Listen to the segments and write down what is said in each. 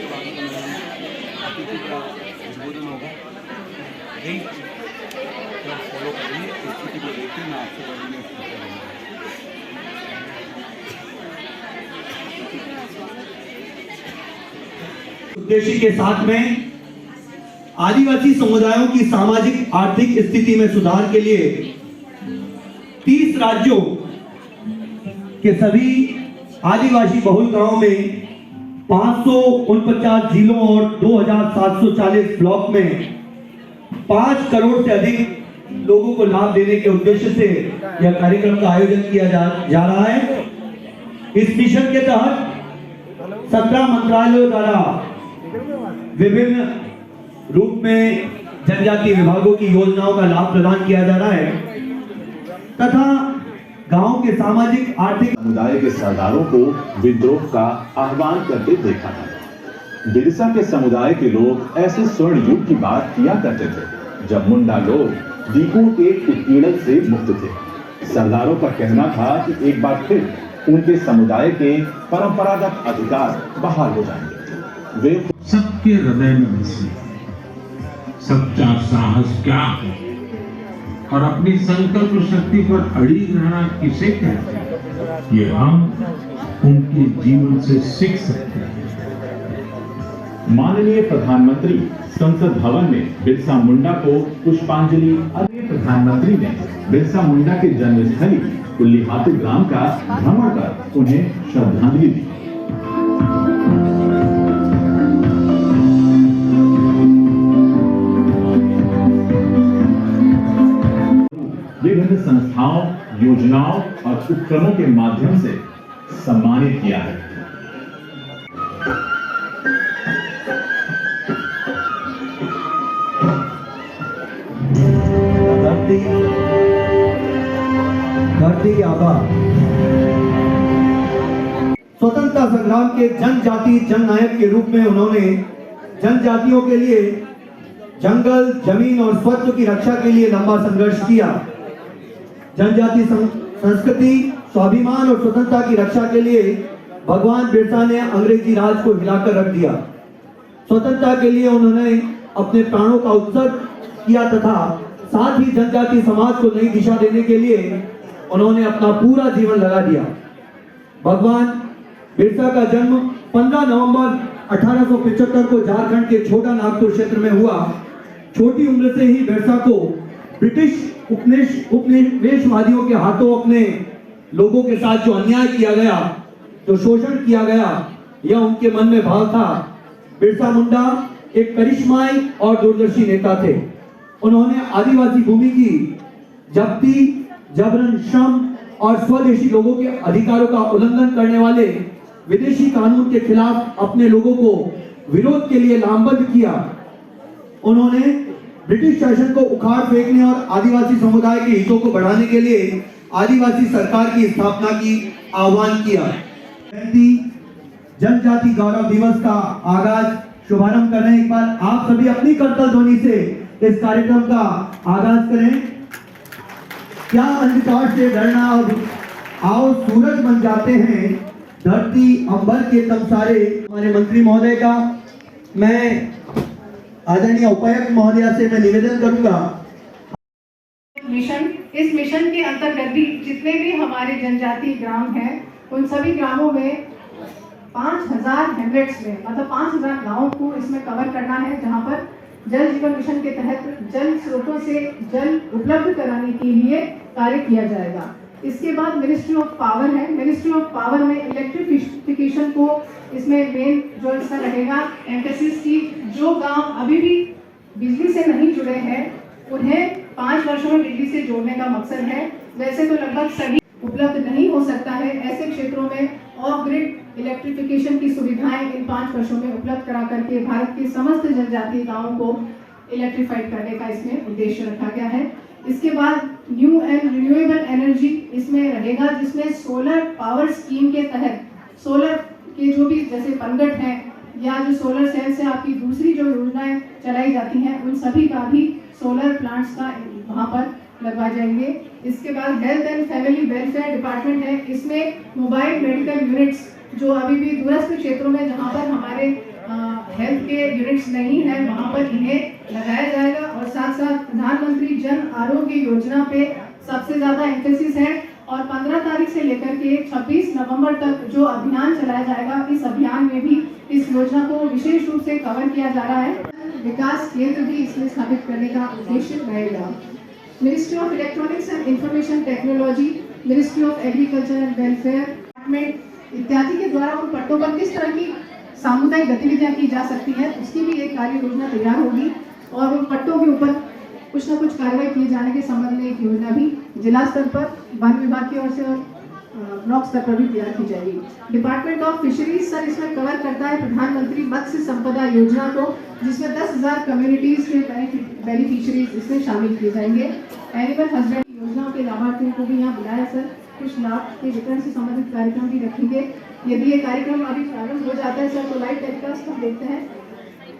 उसके बाद अतिथि का उद्बोधन होगा। यही थोड़ा फॉलो करेंगे, स्थिति को देखते मैं आपसे बोलेंगे। उद्देश्य के साथ में आदिवासी समुदायों की सामाजिक आर्थिक स्थिति में सुधार के लिए 30 राज्यों के सभी आदिवासी बहुल गांवों में 549 जिलों और 2740 ब्लॉक में 5 करोड़ से अधिक लोगों को लाभ देने के उद्देश्य से यह कार्यक्रम का आयोजन किया जा रहा है। इस मिशन के तहत 17 मंत्रालयों द्वारा विभिन्न रूप में जनजातीय विभागों की योजनाओं का लाभ प्रदान किया जा रहा है तथा गांव के सामाजिक आर्थिक समुदाय के सरदारों को विद्रोह का आह्वान करते देखा था। बिरसा के समुदाय के लोग ऐसे स्वर्ण युग की बात किया करते थे जब मुंडा लोग दीकों के उत्पीड़न से मुक्त थे। सरदारों का कहना था कि एक बार फिर उनके समुदाय के परंपरागत अधिकार बहाल हो जाएंगे। वे सबके हृदय में बसे सच्चा साहस क्या है और अपनी संकल्प शक्ति पर अड़ी रहना किसे कहते हैं, ये हम उनके जीवन से सीख सकते हैं। माननीय प्रधानमंत्री संसद भवन में बिरसा मुंडा को पुष्पांजलि। प्रधानमंत्री ने बिरसा मुंडा के जन्मस्थली कुल्लीहातू ग्राम का भ्रमण कर उन्हें श्रद्धांजलि दी। विभिन्न संस्थाओं, योजनाओं और उपक्रमों के माध्यम से सम्मानित किया है। धरती आबा स्वतंत्रता संग्राम के जनजाति जननायक के रूप में उन्होंने जनजातियों के लिए जंगल, जमीन और स्वत्व की रक्षा के लिए लंबा संघर्ष किया। जनजाति संस्कृति, स्वाभिमान और स्वतंत्रता की रक्षा के लिए भगवान बिरसा ने अंग्रेजी राज को हिलाकर रख दिया। स्वतंत्रता के लिए उन्होंने अपने प्राणों का उत्सर्ग किया तथा साथ ही जनजाति समाज को नई दिशा देने के लिए उन्होंने अपना पूरा जीवन लगा दिया। भगवान बिरसा का जन्म 15 नवंबर 1875 को झारखंड के छोटा नागपुर क्षेत्र में हुआ। छोटी उम्र से ही बिरसा को ब्रिटिश उपनिवेशवादियों के हाथों अपने लोगों के साथ जो अन्याय किया गया, जो शोषण किया गया, यह उनके मन में भाव था। बिरसा मुंडा एक करिश्माई और दूरदर्शी नेता थे। उन्होंने आदिवासी भूमि की जब्ती, जबरन श्रम और स्वदेशी लोगों के अधिकारों का उल्लंघन करने वाले विदेशी कानून के खिलाफ अपने लोगों को विरोध के लिए लामबंद किया। उन्होंने ब्रिटिश शासन को उखाड़ फेंकने और आदिवासी समुदाय के हितों को बढ़ाने के लिए आदिवासी सरकार की स्थापना की आह्वान किया। जनजाति गौरव दिवस का आगाज शुभारंभ कर रहे हैं। एक बार आप सभी अपनी करतल ध्वनि से इस कार्यक्रम का आगाज करें। क्या अंधकार से डरना, और आओ सूरज बन जाते हैं धरती अंबर के तमसारे। हमारे मंत्री महोदय का, मैं आदरणीय उपायुक्त महोदया से मैं निवेदन करूंगा। इस मिशन के अंतर्गत भी जितने भी हमारे जनजातीय ग्राम हैं, उन सभी ग्रामों में 5000 हेमलेट्स में, मतलब 5000 गांवों को इसमें कवर करना है, जहां पर जल जीवन मिशन के तहत जल स्रोतों से जल उपलब्ध कराने के लिए कार्य किया जाएगा। इसके बाद मिनिस्ट्री ऑफ पावर है। मिनिस्ट्री ऑफ पावर में इलेक्ट्रिफिकेशन को इसमें मेन जो इसका रहेगा एम्फेसिस की, जो गांव अभी भी बिजली से नहीं जुड़े हैं उन्हें 5 वर्षों में बिजली से जोड़ने का मकसद है। वैसे तो लगभग सभी उपलब्ध नहीं हो सकता है, ऐसे क्षेत्रों में ऑफ ग्रिड इलेक्ट्रिफिकेशन की सुविधाएं इन 5 वर्षों में उपलब्ध करा करके भारत के समस्त जनजातीय गांवों को इलेक्ट्रीफाइड करने का इसमें उद्देश्य रखा गया है। इसके बाद न्यू एंड रिन्यूएबल एनर्जी इसमें रहेगा, जिसमें सोलर पावर स्कीम के तहत सोलर के जो भी जैसे पनगट हैं या जो सोलर सेल से आपकी दूसरी जो योजनाएं चलाई जाती हैं, उन सभी का भी सोलर प्लांट्स का वहाँ पर लगवाए जाएंगे। इसके बाद health and family welfare department है। इसमें मोबाइल मेडिकल यूनिट्स जो अभी भी दूरस्थ क्षेत्रों में जहाँ पर हमारे हेल्थ के यूनिट्स नहीं है वहाँ पर इन्हें लगाया जाएगा। और साथ साथ प्रधानमंत्री जन आरोग्य योजना पे सबसे ज़्यादा एम्फेसिस है और 15 तारीख से लेकर के 26 नवंबर तक जो अभियान चलाया जाएगा, इस अभियान में भी इस योजना को विशेष रूप से कवर किया जा रहा है। विकास केंद्र भी इसमें स्थापित करने का उद्देश्य रहेगा। Ministry of electronics and information technology, ministry of agriculture and welfare department इत्यादि के द्वारा उन पट्टों पर किस तरह की सामुदायिक गतिविधियां की जा सकती है, उसकी भी एक कार्य योजना तैयार होगी और उन पट्टों के ऊपर कुछ न कुछ कार्रवाई किए जाने के संबंध में एक योजना भी जिला स्तर पर वन विभाग की ओर से और ब्लॉक स्तर पर भी तैयार की जाएगी। डिपार्टमेंट ऑफ फिशरीज सर इसमें कवर करता है प्रधानमंत्री मत्स्य संपदा योजना को, जिसमें 10,000 कम्युनिटीज के बेनिफिशरीज इसमें शामिल किए जाएंगे। एनिमल हस्बेंड्री योजनाओं के लाभार्थियों को भी यहाँ बुलाया सर, कुछ लाभ के वितरण से संबंधित कार्यक्रम भी रखेंगे। यदि ये कार्यक्रम अभी प्रारंभ हो जाता है सर तो लाइव टेलीकास्ट हम देखते हैं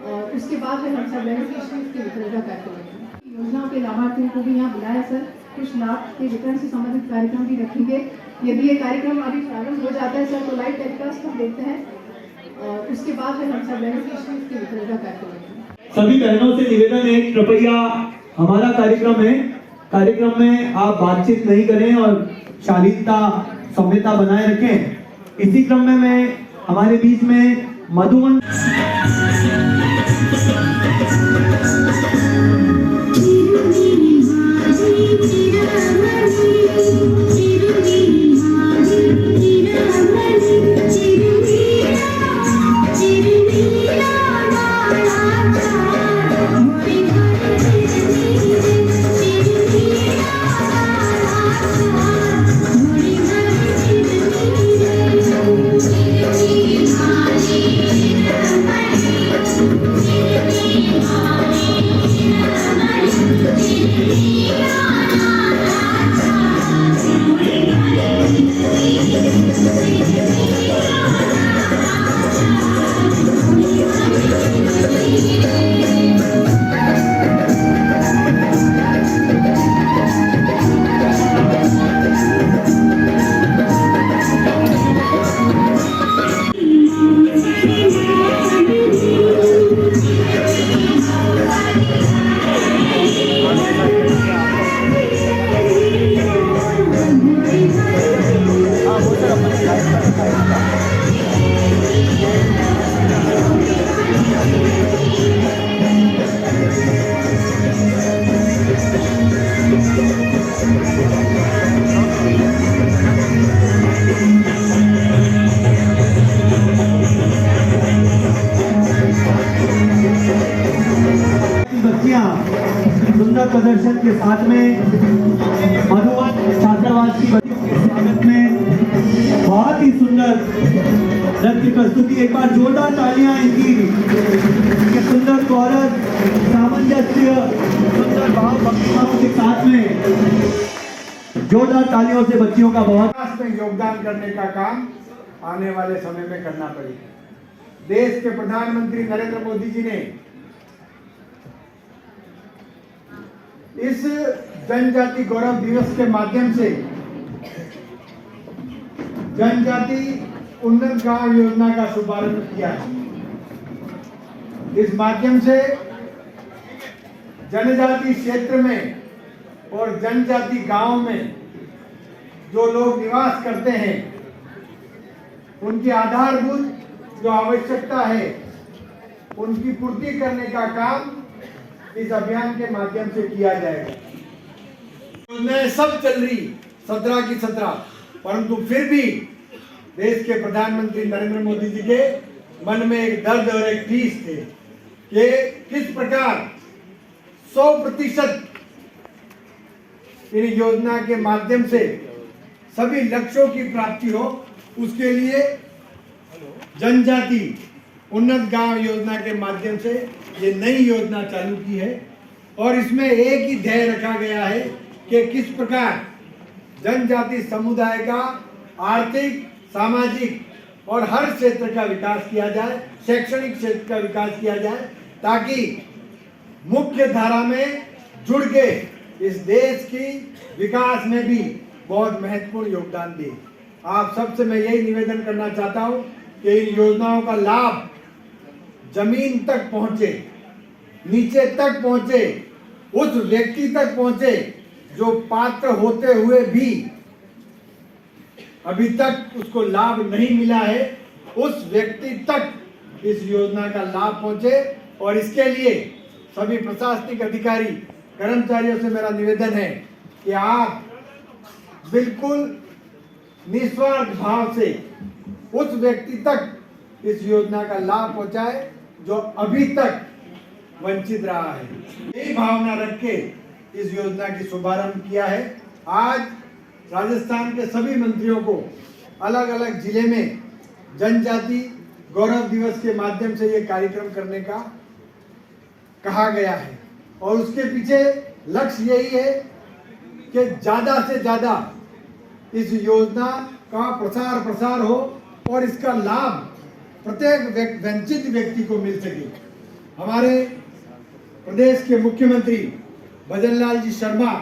और उसके बाद फिर हम सब बेनिफिशरीज के वितरण का कार्यक्रम रखेंगे। योजनाओं के लाभार्थियों को भी यहाँ बुलाया सर, कुछ लाभ के वितरण से संबंधित कार्यक्रम भी रखेंगे। यदि ये कार्यक्रम अभी प्रारंभ हो जाता है सर तो लाइव टेलीकास्ट हम देखते हैं और उसके बाद फिर हम सब बेनिफिशरीज के वितरण का कार्यक्रम रखेंगे। सभी बहनों से निवेदन है, कृपया हमारा कार्यक्रम है, कार्यक्रम में आप बातचीत नहीं करें और शालीनता सभ्यता बनाए रखें। इसी क्रम में मैं हमारे बीच में मधुवन सुंदर प्रदर्शन के साथ में मधुवन छात्रावास की बच्चियों के स्वागत में बहुत ही सुंदर नृत्य प्रस्तुति। एक बार जोरदार तालियां इनकी सुंदर गौरव सामंजस्य सुंदर भाव भक्तिभाव के साथ में जोरदार तालियों से बच्चियों का बहुत में योगदान करने का काम आने वाले समय में करना पड़ेगा। देश के प्रधानमंत्री नरेंद्र मोदी जी ने इस जनजाति गौरव दिवस के माध्यम से जनजाति उन्नत गांव योजना का शुभारंभ किया है। इस माध्यम से जनजाति क्षेत्र में और जनजाति गांव में जो लोग निवास करते हैं उनकी आधारभूत जो आवश्यकता है उनकी पूर्ति करने का काम इस अभियान के माध्यम से किया जाएगा। योजनाएं सब चल रही 17 की 17, परंतु फिर भी देश के प्रधानमंत्री नरेंद्र मोदी जी के मन में एक दर्द और एक टीस थे कि किस प्रकार 100% इन योजना के माध्यम से सभी लक्ष्यों की प्राप्ति हो। उसके लिए जनजाति उन्नत गांव योजना के माध्यम से ये नई योजना चालू की है और इसमें एक ही ध्येय रखा गया है कि किस प्रकार जनजाति समुदाय का आर्थिक, सामाजिक और हर क्षेत्र का विकास किया जाए, शैक्षणिक क्षेत्र का विकास किया जाए, ताकि मुख्य धारा में जुड़ के इस देश की विकास में भी बहुत महत्वपूर्ण योगदान दे। आप सबसे मैं यही निवेदन करना चाहता हूं कि इन योजनाओं का लाभ जमीन तक पहुंचे, नीचे तक पहुंचे, उस व्यक्ति तक पहुंचे जो पात्र होते हुए भी अभी तक उसको लाभ नहीं मिला है, उस व्यक्ति तक इस योजना का लाभ पहुंचे। और इसके लिए सभी प्रशासनिक अधिकारी कर्मचारियों से मेरा निवेदन है कि आप बिल्कुल निस्वार्थ भाव से उस व्यक्ति तक इस योजना का लाभ पहुंचाए जो अभी तक वंचित रहा है। यही भावना रख के इस योजना की शुभारंभ किया है। आज राजस्थान के सभी मंत्रियों को अलग अलग जिले में जनजाति गौरव दिवस के माध्यम से ये कार्यक्रम करने का कहा गया है और उसके पीछे लक्ष्य यही है कि ज़्यादा से ज़्यादा इस योजना का प्रसार हो और इसका लाभ प्रत्येक वंचित व्यक्ति को मिल सके। हमारे प्रदेश के मुख्यमंत्री भजन लाल जी शर्मा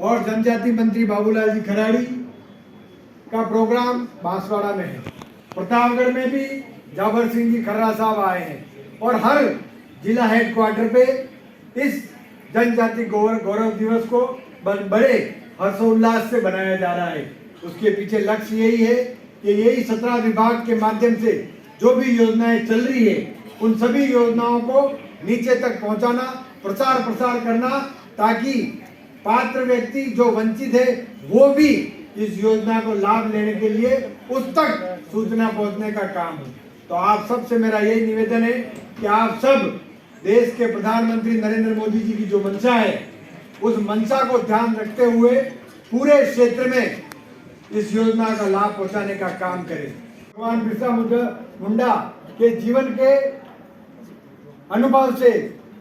और जनजाति मंत्री बाबूलाल जी खराड़ी का प्रोग्राम बांसवाड़ा में है। प्रतापगढ़ में भी जाबर सिंह जी खर्रा साहब आए हैं और हर जिला हेडक्वार्टर पे इस जनजाति गौरव दिवस को बड़े हर्षोल्लास से बनाया जा रहा है। उसके पीछे लक्ष्य यही है कि यही 17 विभाग के माध्यम से जो भी योजनाएं चल रही है उन सभी योजनाओं को नीचे तक पहुंचाना, प्रसार करना, ताकि पात्र व्यक्ति जो वंचित है वो भी इस योजना को लाभ लेने के लिए उस तक सूचना पहुंचने का काम है। तो आप सबसे मेरा यही निवेदन है कि आप सब देश के प्रधानमंत्री नरेंद्र मोदी जी की जो मंशा है उस मंशा को ध्यान रखते हुए पूरे क्षेत्र में इस योजना का लाभ पहुंचाने का काम करें। भगवान बिरसा मुंडा के जीवन के अनुभव से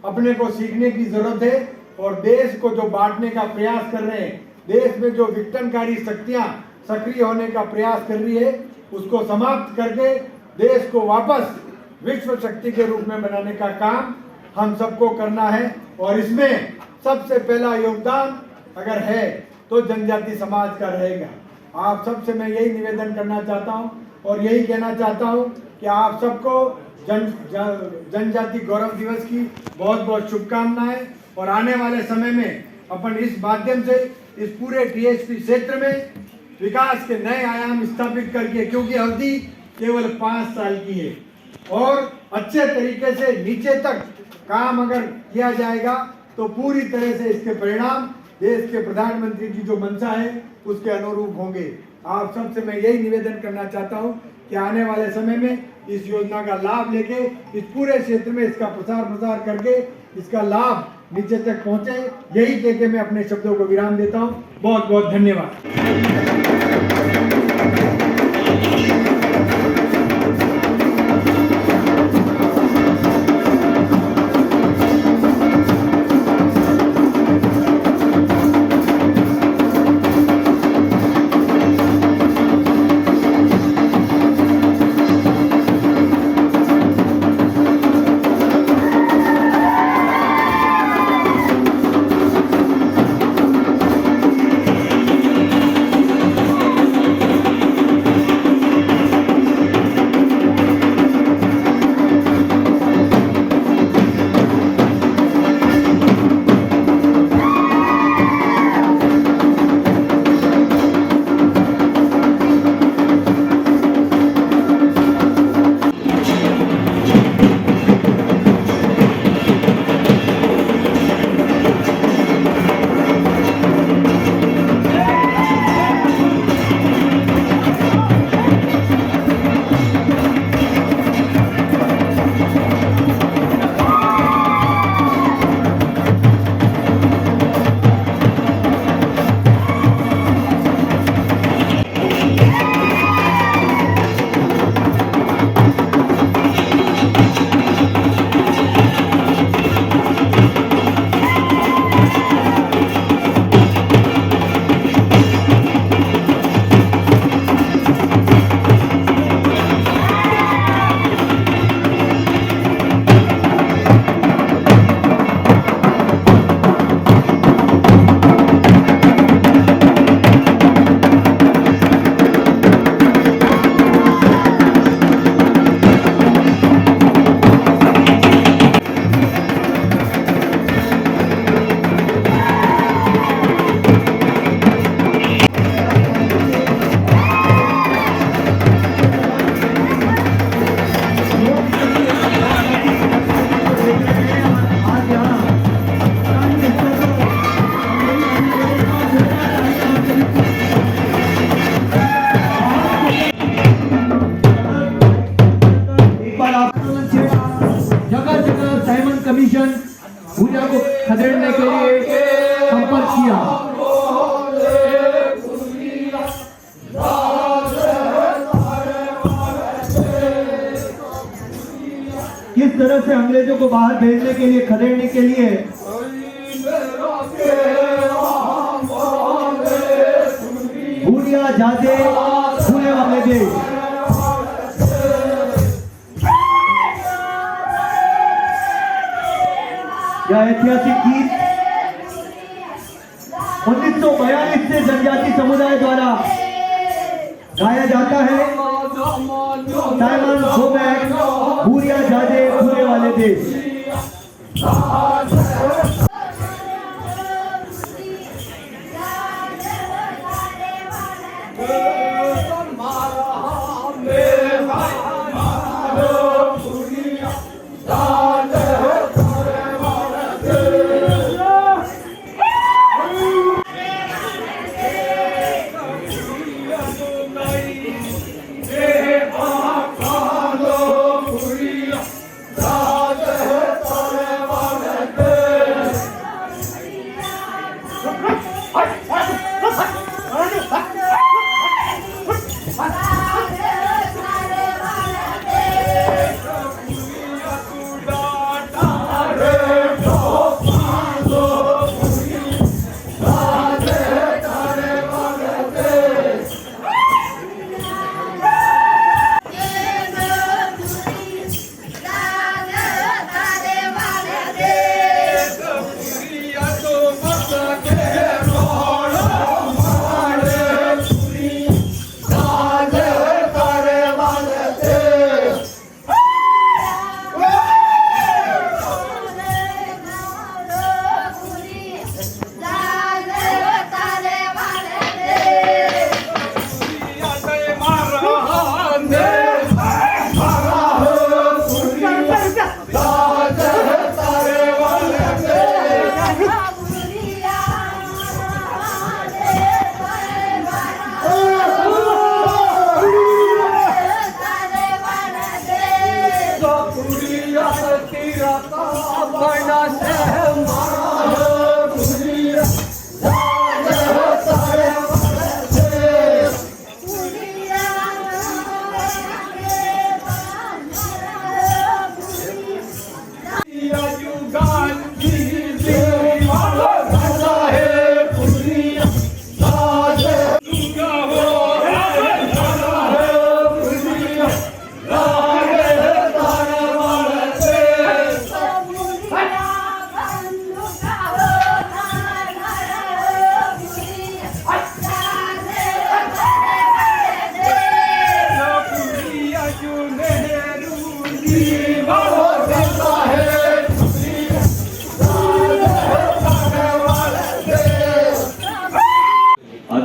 अपने को सीखने की जरूरत है और देश को जो बांटने का प्रयास कर रहे हैं, देश में जो विघटनकारी शक्तियां सक्रिय होने का प्रयास कर रही है उसको समाप्त करके देश को वापस विश्व शक्ति के रूप में बनाने का काम हम सबको करना है। और इसमें सबसे पहला योगदान अगर है तो जनजाति समाज का रहेगा। आप सबसे मैं यही निवेदन करना चाहता हूं और यही कहना चाहता हूं कि आप सबको जनजाति गौरव दिवस की बहुत बहुत शुभकामनाएं और आने वाले समय में अपन इस माध्यम से इस पूरे टीएसपी क्षेत्र में विकास के नए आयाम स्थापित करके, क्योंकि अवधि केवल 5 साल की है और अच्छे तरीके से नीचे तक काम अगर किया जाएगा तो पूरी तरह से इसके परिणाम देश के प्रधानमंत्री की जो मंशा है उसके अनुरूप होंगे। आप सबसे मैं यही निवेदन करना चाहता हूं कि आने वाले समय में इस योजना का लाभ लेके इस पूरे क्षेत्र में इसका प्रसार करके इसका लाभ नीचे तक पहुंचे, यही कहकर मैं अपने शब्दों को विराम देता हूं। बहुत बहुत धन्यवाद। भूरिया को खदेड़ने के लिए संपर्क किया। किस तरह से अंग्रेजों को बाहर भेजने के लिए, खदेड़ने के लिए भूरिया जाते भूले वाले देश। यह ऐतिहासिक गीत 1942 से जनजाति समुदाय द्वारा गाया जाता है। साइमन गोबैक, भूरिया जादे भूले वाले देश।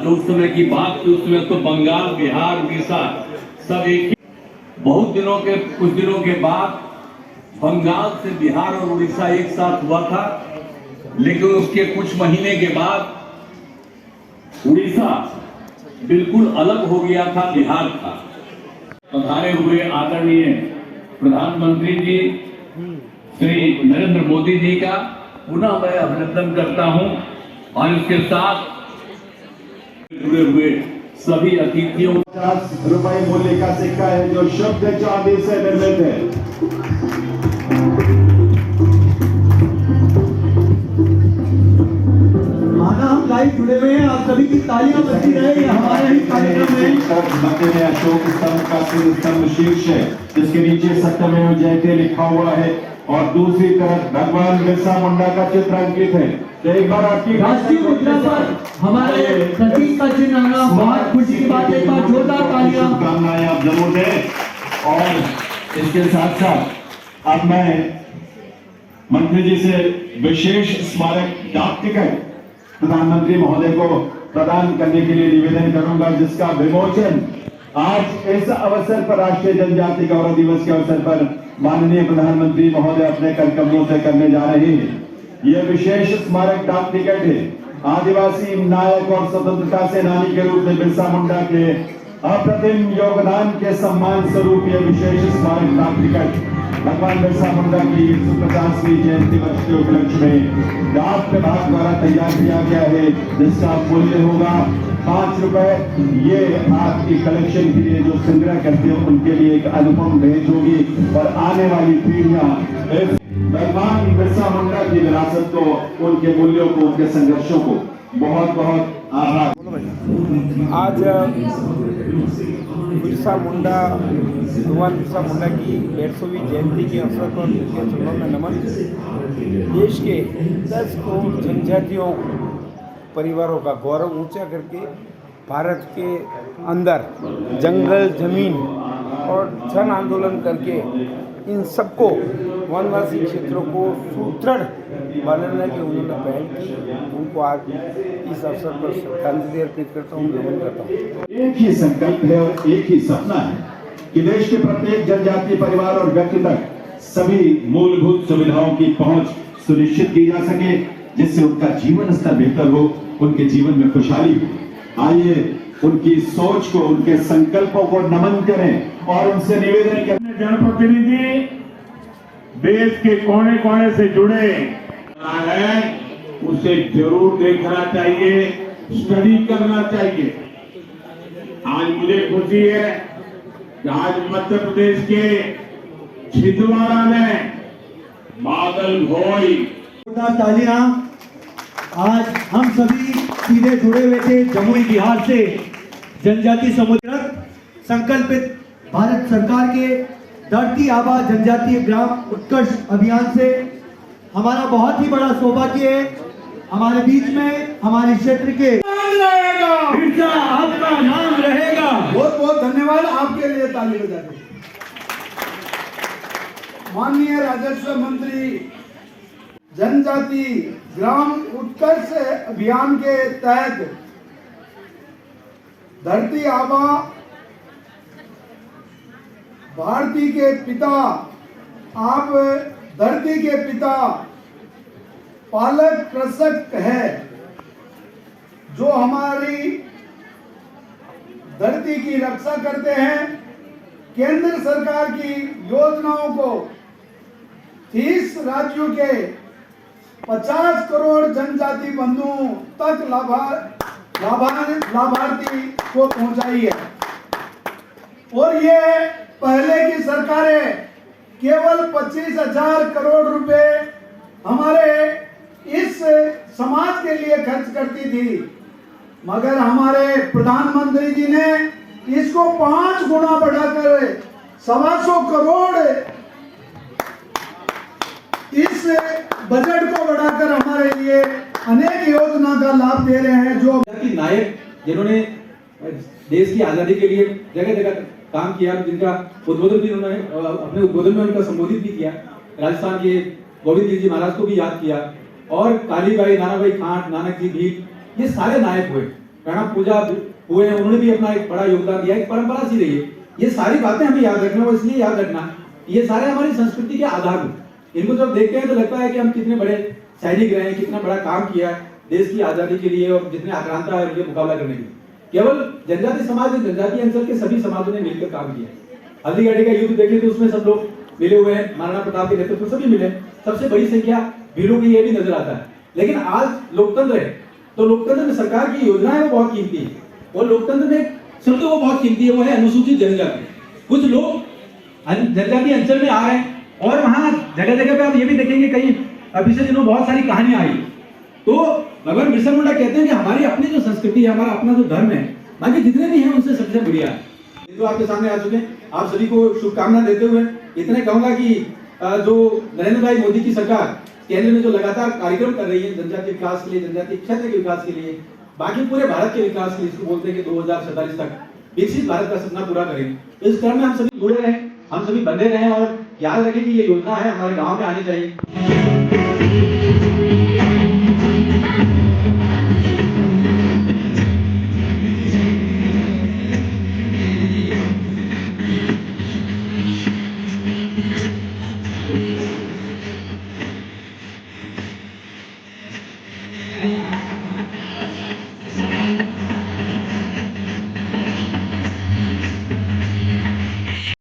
उस समय की बात थी, उसमें तो बंगाल, बिहार, उड़ीसा सब एक ही। कुछ दिनों के बाद बंगाल से बिहार और उड़ीसा एक साथ हुआ था, लेकिन उसके कुछ महीने के बाद उड़ीसा बिल्कुल अलग हो गया था बिहार का। पधारे हुए आदरणीय प्रधानमंत्री जी श्री नरेंद्र मोदी जी का पुनः मैं अभिनंदन करता हूं और इसके साथ जुड़े हुए सभी अतिथियों। 50 रुपए मूल्य का सिक्का है जो शुद्ध चांदी से निर्मित है। माना हम लाइव जुड़े हुए हैं, आप सभी की तालियां बजती रहे। ये हमारा ही कार्यक्रम है। मध्य में अशोक स्तंभ का सिर स्तंभ शीर्ष है, जिसके नीचे सत्यमेव जयते लिखा हुआ है और दूसरी तरफ भगवान बिरसा मुंडा का चित्र अंकित है। तो एक बार आपकी राष्ट्रीय मुद्रा पर हमारे प्रतीक का चिन्ह आना बहुत खुशी की बात है। एक बार जोरदार तालियां। शुभकामनाएं आप जरूर दें। और इसके साथ साथ अब मैं मंत्री जी से विशेष स्मारक डाक टिकट प्रधानमंत्री महोदय को प्रदान करने के लिए निवेदन करूंगा, जिसका विमोचन आज इस अवसर पर राष्ट्रीय जनजाति गौरव दिवस के अवसर पर माननीय प्रधानमंत्री महोदय अपने कर कमलों से करने जा रहे हैं। यह विशेष स्मारक डाक टिकट है आदिवासी नायक और स्वतंत्रता सेनानी के रूप में बिरसा मुंडा के अप्रतिम योगदान के सम्मान स्वरूप ये विशेष स्मारक प्राप्त कर भगवान बिरसा मुंडा की 150वीं जयंती वर्ष के उपलक्ष्य में डाक विभाग द्वारा तैयार किया गया है, जिसका मूल्य होगा 5 रुपए। ये आपकी कलेक्शन के लिए जो संग्रह करते हैं उनके लिए एक अनुपम भेंट होगी और आने वाली पीढ़ियां इस भगवान बिरसा मुंडा की विरासत को, उनके मूल्यों को, उनके संघर्षों को बहुत बहुत आभार। आज बिरसा मुंडा, भगवान बिरसा मुंडा की 150वीं जयंती के अवसर पर उनके चरणों में नमन। देश के 10 करोड़ जनजातियों परिवारों का गौरव ऊंचा करके भारत के अंदर जंगल, जमीन और जन आंदोलन करके इन सबको, वनवासी क्षेत्रों को सुदृढ़ बनाने की उन्होंने पहल की। उनको आज इस अवसर पर श्रद्धांजलि अर्पित करता हूँ, नमन करता हूँ। एक ही संकल्प है और एक ही सपना है कि देश के प्रत्येक जनजातीय परिवार और व्यक्ति तक सभी मूलभूत सुविधाओं की पहुंच सुनिश्चित की जा सके, जिससे उनका जीवन स्तर बेहतर हो, उनके जीवन में खुशहाली हो। आइए उनकी सोच को, उनके संकल्पों को नमन करें और उनसे निवेदन करें। जनप्रतिनिधि देश के कोने कोने से जुड़े है, उसे जरूर देखना चाहिए, स्टडी करना चाहिए। आज मुझे खुशी है कि आज मध्य प्रदेश के छिंदवाड़ा में बादल भोई तालियां। आज हम सभी सीधे जुड़े हुए थे जमुई बिहार से जनजाति समुदाय संकल्पित भारत सरकार के धरती आबा जनजातीय ग्राम उत्कर्ष अभियान से हमारा बहुत ही बड़ा सौभाग्य है, हमारे बीच में हमारे क्षेत्र के बिरसा आपका नाम रहेगा। बहुत बहुत धन्यवाद, आपके लिए ताली बजा दें। माननीय राजस्व मंत्री, जनजाति ग्राम उत्कर्ष अभियान के तहत धरती आबा भारती के पिता, आप धरती के पिता, पालक पोषक है, जो हमारी धरती की रक्षा करते हैं। केंद्र सरकार की योजनाओं को 30 राज्यों के 50 करोड़ जनजाति बंधुओं तक लाभार्थी को पहुंचाई है। और ये पहले की सरकारें केवल 25,000 करोड़ रुपए हमारे इस समाज के लिए खर्च करती थी, मगर हमारे प्रधानमंत्री जी ने इसको 5 गुना बढ़ाकर 125 करोड़ इस बजट को बढ़ाकर हमारे लिए अनेक योजना का लाभ दे रहे हैं। जो नायक जिन्होंने देश की आजादी के लिए जगह जगह काम किया, जिनका उद्बोधन भी उन्होंने अपने उद्बोधन में उनका संबोधित भी किया। राजस्थान के गोविंद गिर जी महाराज को भी याद किया, और कालीबाई, नानाबाई खांट, नानक जी भील, ये सारे नायक हुए, प्रणब पूजा हुए, उन्होंने भी अपना एक बड़ा योगदान दिया। एक परंपरा सी रही है, ये सारी बातें हमें याद रखना, और इसलिए याद रखना ये सारे हमारी संस्कृति के आधार हैं। इनको जब देखते हैं तो लगता है कि हम कितने बड़े सैनिक रहे हैं, कितना बड़ा काम किया देश की आजादी के लिए, और जितने आक्रांता है उनके मुकाबला करने के लिए। केवल जनजाति समाज, जनजातीय अंचल के सभी समाजों ने मिलकर काम किया। हल्दीघाटी का युद्ध देखें तो उसमें सब लोग मिले हुए हैं, महाराणा प्रताप के नेतृत्व में सभी मिले। सबसे बड़ी संख्या वीरों की ये भी नजर आता है। लेकिन आज लोकतंत्र है, तो लोकतंत्र में सरकार की योजनाएं वो बहुत कीमती है, और लोकतंत्र में शब्द वो बहुत कीमती है, वो है अनुसूचित जनजाति। कुछ लोग जनजातीय अंचल में आ रहे हैं, और वहां जगह जगह पे आप ये भी देखेंगे, कई पिछले दिनों बहुत सारी कहानियां आई। तो भगवान बिरसा मुंडा कहते हैं कि हमारी अपनी जो संस्कृति है, हमारा अपना जो धर्म है, बाकी जितने भी हैं उनसे सबसे बढ़िया है। ये तो आपके सामने आ चुके हैं। आप सभी को शुभकामना देते हुए इतने कहूंगा कि जो नरेंद्र भाई मोदी की सरकार केंद्र में जो लगातार कार्यक्रम कर रही है जनजातीय विकास के लिए, जनजातीय क्षेत्र के विकास के लिए, बाकी पूरे भारत के विकास के लिए, इसको बोलते हैं कि 2047 तक विकसित भारत का सपना पूरा करें। इस क्रम में हम सभी जुड़े रहें, हम सभी बंधे रहें, और याद रखें कि ये योजना है हमारे गाँव में आनी चाहिए।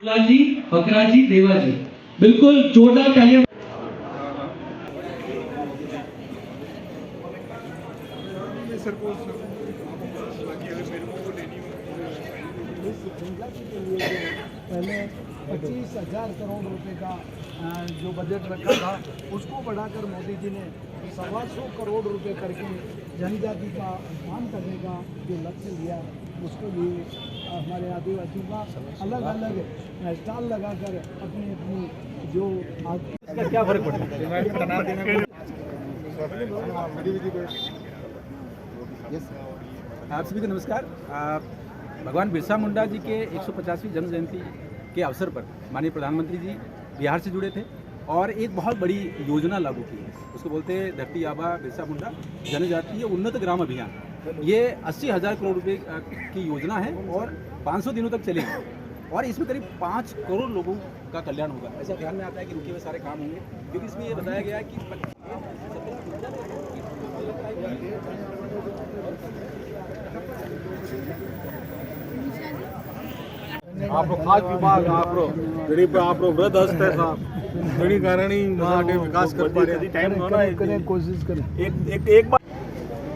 जी, फकरा जी, देवा जी, बिल्कुल जोरदार तालियां। पहले 25,000 करोड़ रुपए का जो बजट रखा था उसको बढ़ाकर मोदी जी ने 125 करोड़ रुपए करके जनजाति का उत्थान करने का जो लक्ष्य लिया उसको भी हमारे आदिवासियों का अलग अलग स्टॉल लगाकर अपनी अपनी जो क्या फर्क पड़ता है? आप सभी को नमस्कार। भगवान बिरसा मुंडा जी के 150वीं जन्म जयंती के अवसर पर माननीय प्रधानमंत्री जी बिहार से जुड़े थे और एक बहुत बड़ी योजना लागू की है। उसको बोलते हैं धरती आबा बिरसा मुंडा जनजातीय उन्नत ग्राम अभियान। ये 80,000 करोड़ रुपए की योजना है और 500 दिनों तक चलेगी और इसमें करीब 5 करोड़ लोगों का कल्याण होगा। ऐसा ध्यान में आता है कि रुके हुए सारे काम होंगे, क्योंकि इसमें ये बताया गया है कि આપણો ખાસ વિભાગ આપણો ગરીબ આપણો વૃદ્ધ હસ્ત है साहब ઘણી કારણી માટે વિકાસ कर पा रहे टाइम होना है कोशिश करें एक बार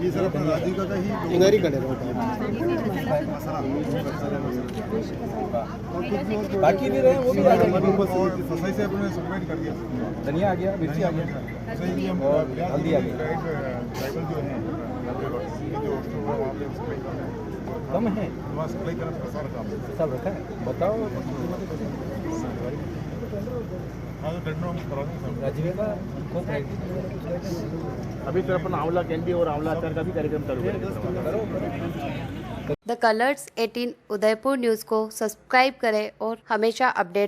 ये सर अपना राज्य का ही इधर ही करेगा बाकी भी रहे वो भी आ जाएंगे सफाई से अपने सबमिट कर दिया धनिया आ गया मिर्ची आ गया सही हम हल्दी आ गया ट्राइबल जो है जो वहाँ पे कम है वहाँ सप्लाई करना सारा काम सब रखा है बताओ अभी तो अपन आंवला कैंडी और आंवला अचार का भी कार्यक्रम करो। द कलर्स 18 उदयपुर न्यूज़ को सब्सक्राइब करें और हमेशा अपडेट